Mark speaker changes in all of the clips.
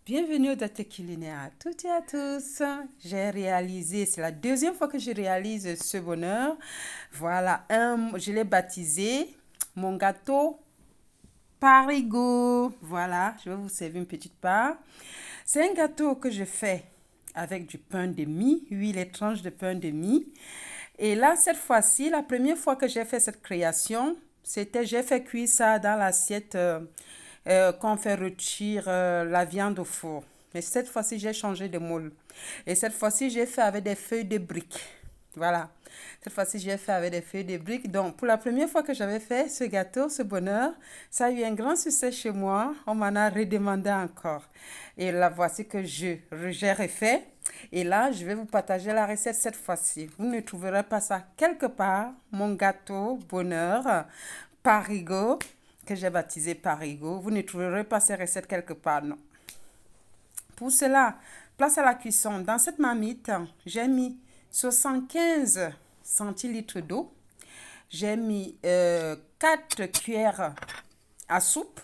Speaker 1: Bienvenue au Date culinaire à toutes et à tous. J'ai réalisé, c'est la deuxième fois que je réalise ce bonheur. Voilà, je l'ai baptisé mon gâteau Parigo. Voilà, je vais vous servir une petite part. C'est un gâteau que je fais avec du pain de mie, 8 tranches de pain de mie. Et là, cette fois-ci, la première fois que j'ai fait cette création, j'ai fait cuire ça dans l'assiette quand on fait rôtir la viande au four. Mais cette fois-ci, j'ai changé de moule. Et cette fois-ci, j'ai fait avec des feuilles de briques. Voilà. Cette fois-ci, j'ai fait avec des feuilles de briques. Donc, pour la première fois que j'avais fait ce gâteau, ce bonheur, ça a eu un grand succès chez moi. On m'en a redemandé encore. Et la voici que j'ai refait. Et là, je vais vous partager la recette cette fois-ci. Vous ne trouverez pas ça quelque part. Mon gâteau bonheur Parigo, que j'ai baptisé Parigo. Vous ne trouverez pas ces recettes quelque part, non. Pour cela, place à la cuisson. Dans cette marmite, j'ai mis 75 centilitres d'eau. J'ai mis 4 cuillères à soupe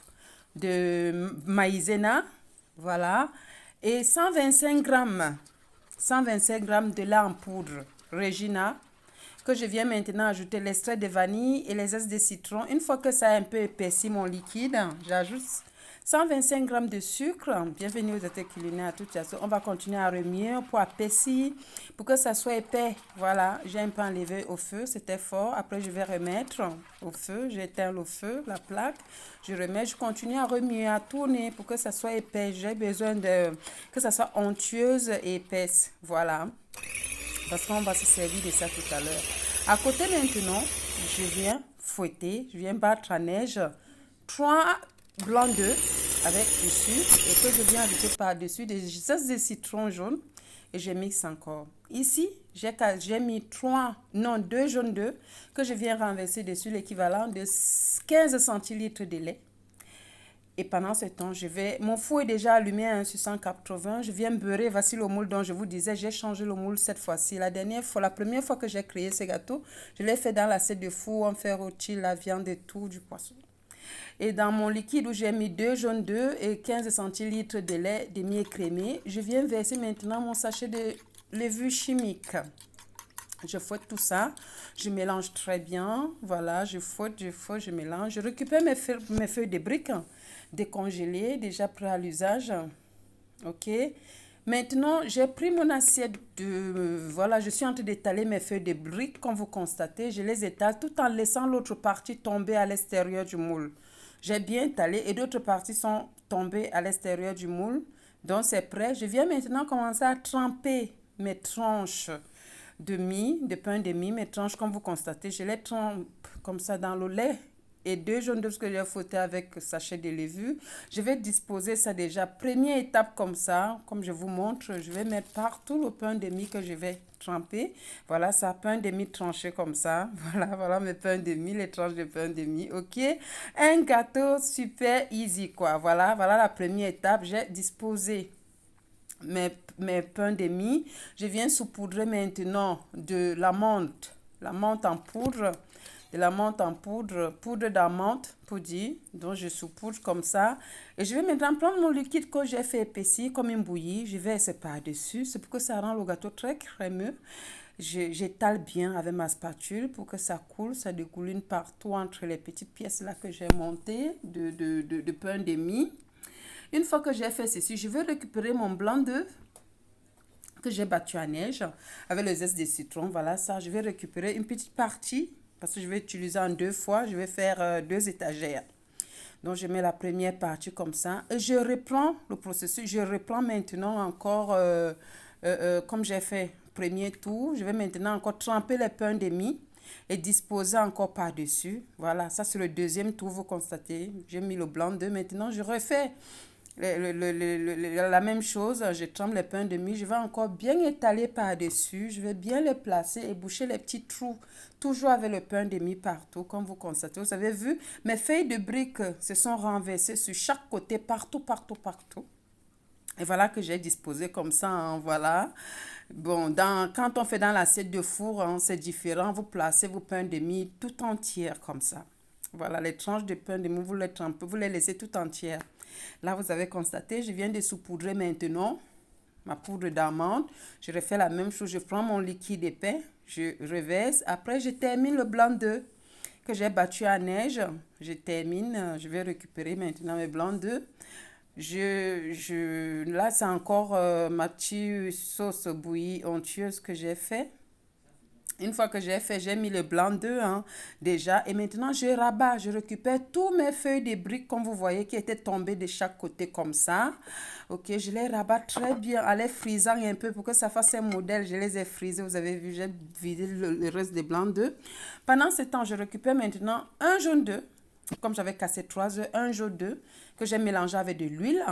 Speaker 1: de maïzena. Voilà. Et 125 grammes de lait en poudre Regina, que je viens maintenant ajouter l'extrait de vanille et les zestes de citron. Une fois que ça a un peu épaissi mon liquide, j'ajoute 125 grammes de sucre. Bienvenue aux étés culinaires à toutes les sauces. On va continuer à remuer pour épaissir, pour que ça soit épais. Voilà, j'ai un peu enlevé au feu, c'était fort. Après, je vais remettre au feu. J'éteins le feu, la plaque. Je remets, je continue à remuer, à tourner pour que ça soit épais. J'ai besoin que ça soit onctueuse et épaisse. Voilà. Parce qu'on va se servir de ça tout à l'heure. À côté maintenant, je viens fouetter, je viens battre à neige 3 blancs d'œufs avec du sucre et que je viens ajouter par-dessus des zestes de citron jaune et je mixe encore. Ici, j'ai mis 2 jaunes d'œufs que je viens renverser dessus l'équivalent de 15 centilitres de lait. Et pendant ce temps, mon four est déjà allumé à 680. Je viens beurrer. Voici le moule dont je vous disais. J'ai changé le moule cette fois-ci. La première fois que j'ai créé ce gâteau, je l'ai fait dans l'assiette de four. On fait rôtir la viande et tout, du poisson. Et dans mon liquide où j'ai mis 2 jaunes d'œufs et 15 centilitres de lait demi-écrémé, je viens verser maintenant mon sachet de levure chimique. Je fouette tout ça, je mélange très bien, voilà, je fouette, je mélange. Je récupère mes feuilles de briques décongelées, déjà prêtes à l'usage, ok. Maintenant, j'ai pris mon assiette voilà, je suis en train d'étaler mes feuilles de briques, comme vous constatez, je les étale tout en laissant l'autre partie tomber à l'extérieur du moule. J'ai bien étalé et d'autres parties sont tombées à l'extérieur du moule, donc c'est prêt. Je viens maintenant commencer à tremper mes tranches de pain de mie, mes tranches, comme vous constatez, je les trempe comme ça dans le lait et 2 jaunes d'œufs que j'ai fouetté avec sachet de levure. Je vais disposer ça déjà. Première étape comme ça, comme je vous montre, je vais mettre partout le pain de mie que je vais tremper. Voilà, ça, pain de mie tranché comme ça. Voilà mes pains de mie, les tranches de pain de mie, ok. Un gâteau super easy, quoi. Voilà la première étape. J'ai disposé mes pains de mie. Je viens saupoudrer maintenant de la menthe en poudre, de la menthe en poudre d'amande poudre, donc je saupoudre comme ça. Et je vais maintenant prendre mon liquide que j'ai fait épaissir comme une bouillie. Je vais verser par-dessus, c'est pour que ça rend le gâteau très crémeux. J'étale bien avec ma spatule pour que ça coule, ça dégouline partout entre les petites pièces là que j'ai montées de pain de mie. Une fois que j'ai fait ceci, je vais récupérer mon blanc d'œuf que j'ai battu à neige avec le zeste de citron. Voilà ça, je vais récupérer une petite partie parce que je vais utiliser en 2 fois. Je vais faire 2 étagères. Donc, je mets la première partie comme ça et je reprends le processus. Je reprends maintenant encore, comme j'ai fait premier tour, je vais maintenant encore tremper les pains de mie et disposer encore par-dessus. Voilà, ça c'est le deuxième tour, vous constatez. J'ai mis le blanc d'œuf. Maintenant, je refais la même chose, je trempe les pains de mie, je vais encore bien étaler par-dessus, je vais bien les placer et boucher les petits trous, toujours avec le pain de mie partout, comme vous constatez. Vous avez vu, mes feuilles de briques se sont renversées sur chaque côté, partout. Et voilà que j'ai disposé comme ça, hein, voilà. Bon, quand on fait dans l'assiette de four, hein, c'est différent. Vous placez vos pains de mie tout entières comme ça. Voilà, les tranches de pain de mie, vous les trempez, vous les laissez tout entières. Là, vous avez constaté, je viens de saupoudrer maintenant ma poudre d'amande. Je refais la même chose. Je prends mon liquide épais, je reverse. Après, je termine le blanc d'œuf que j'ai battu à neige. Je termine. Je vais récupérer maintenant mes blancs d'œufs. Là, c'est encore ma petite sauce bouillie onctueuse que j'ai fait. Une fois que j'ai fait, j'ai mis le blanc d'œuf déjà. Et maintenant, je rabats. Je récupère tous mes feuilles de briques, comme vous voyez, qui étaient tombées de chaque côté comme ça. Ok, je les rabats très bien en les frisant un peu pour que ça fasse un modèle. Je les ai frisés. Vous avez vu, j'ai vidé le reste des blancs d'œufs. Pendant ce temps, je récupère maintenant un jaune d'œuf. Comme j'avais cassé 3 œufs, un jaune d'œuf que j'ai mélangé avec de l'huile.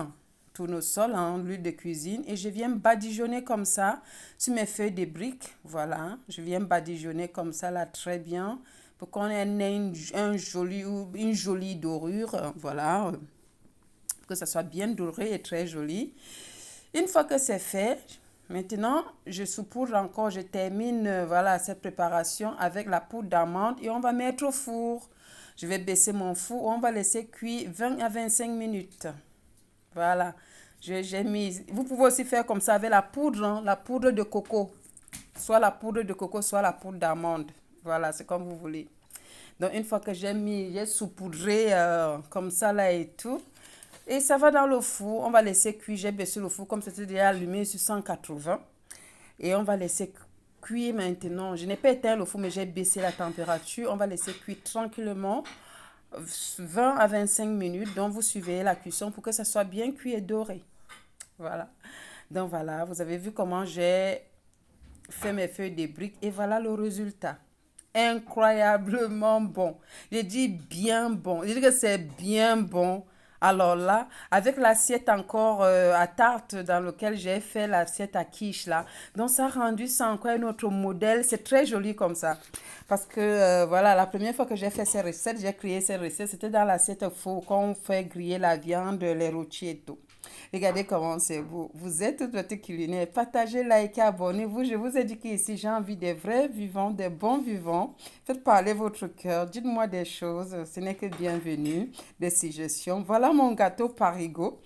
Speaker 1: Tournesol, l'huile de cuisine, et je viens badigeonner comme ça sur mes feuilles de briques. Voilà, je viens badigeonner comme ça là très bien pour qu'on ait une jolie dorure. Voilà, que ça soit bien doré et très joli. Une fois que c'est fait, maintenant je saupoudre encore, je termine voilà cette préparation avec la poudre d'amande et on va mettre au four. Je vais baisser mon four, on va laisser cuire 20 à 25 minutes. Voilà, j'ai mis. Vous pouvez aussi faire comme ça avec la poudre, la poudre de coco. Soit la poudre de coco, soit la poudre d'amande. Voilà, c'est comme vous voulez. Donc, une fois que j'ai saupoudré comme ça là et tout. Et ça va dans le four. On va laisser cuire. J'ai baissé le four comme c'était déjà allumé sur 180. Et on va laisser cuire maintenant. Je n'ai pas éteint le four, mais j'ai baissé la température. On va laisser cuire tranquillement. 20 à 25 minutes, donc vous suivez la cuisson pour que ça soit bien cuit et doré. Voilà. Donc voilà, vous avez vu comment j'ai fait mes feuilles de briques et voilà le résultat. Incroyablement bon. Je dis bien bon. Je dis que c'est bien bon. Alors là, avec l'assiette encore à tarte dans lequel j'ai fait l'assiette à quiche là, donc ça a rendu ça encore un autre modèle. C'est très joli comme ça. Parce que voilà, la première fois que j'ai fait ces recettes, j'ai créé ces recettes, c'était dans l'assiette four quand on fait griller la viande, les rôtis et tout. Regardez comment c'est beau. Vous êtes toute votre culinaire. Partagez, likez, abonnez-vous. Je vous ai dit qu'ici, j'ai envie des vrais vivants, des bons vivants. Faites parler votre cœur. Dites-moi des choses. Ce n'est que bienvenu. Des suggestions. Voilà mon gâteau Parigo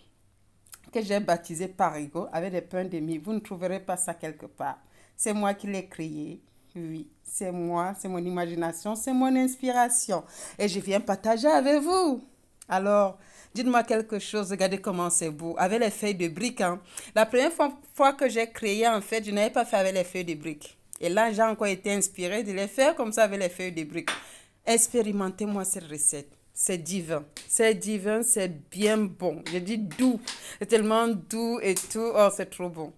Speaker 1: que j'ai baptisé Parigo avec des pains de mie. Vous ne trouverez pas ça quelque part. C'est moi qui l'ai créé. Oui, c'est moi, c'est mon imagination, c'est mon inspiration. Et je viens partager avec vous. Alors, dites-moi quelque chose, regardez comment c'est beau. Avec les feuilles de briques, hein. La première fois que j'ai créé, en fait, je n'avais pas fait avec les feuilles de briques. Et là, j'ai encore été inspirée de les faire comme ça avec les feuilles de briques. Expérimentez-moi cette recette. C'est divin. C'est divin, c'est bien bon. Je dis doux. C'est tellement doux et tout. Oh, c'est trop bon.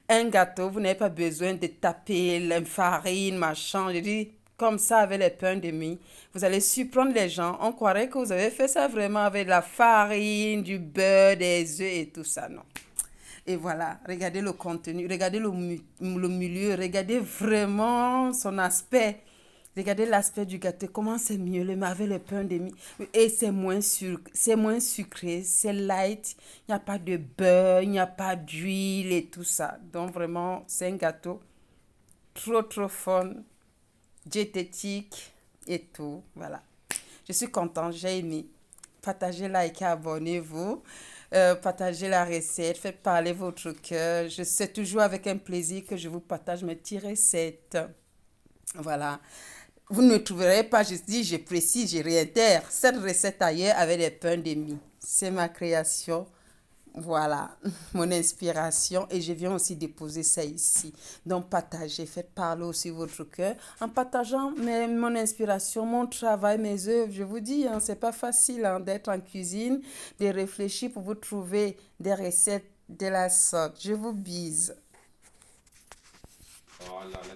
Speaker 1: Un gâteau, vous n'avez pas besoin de taper la farine, machin. Je dis, comme ça avec les pains de mie. Vous allez surprendre les gens. On croirait que vous avez fait ça vraiment avec la farine, du beurre, des œufs et tout ça. Non. Et voilà, regardez le contenu, regardez le milieu, regardez vraiment son aspect. Regardez l'aspect du gâteau, comment c'est miellé, mais avec le pain de mie. Et c'est moins sucré, c'est light. Il n'y a pas de beurre, il n'y a pas d'huile et tout ça. Donc vraiment, c'est un gâteau trop fun, diététique et tout. Voilà. Je suis contente, j'ai aimé. Partagez, likez, abonnez-vous. Partagez la recette, faites parler votre cœur. Je sais toujours avec un plaisir que je vous partage mes petites recettes. Voilà. Vous ne trouverez pas, je dis, je précise, je réitère, cette recette ailleurs avec des pains de mie. C'est ma création. Voilà, mon inspiration et je viens aussi déposer ça ici. Donc, partagez, faites parler aussi votre cœur en partageant mon inspiration, mon travail, mes œuvres. Je vous dis, hein, c'est pas facile hein, d'être en cuisine, de réfléchir pour vous trouver des recettes de la sorte. Je vous bise.
Speaker 2: Oh là là.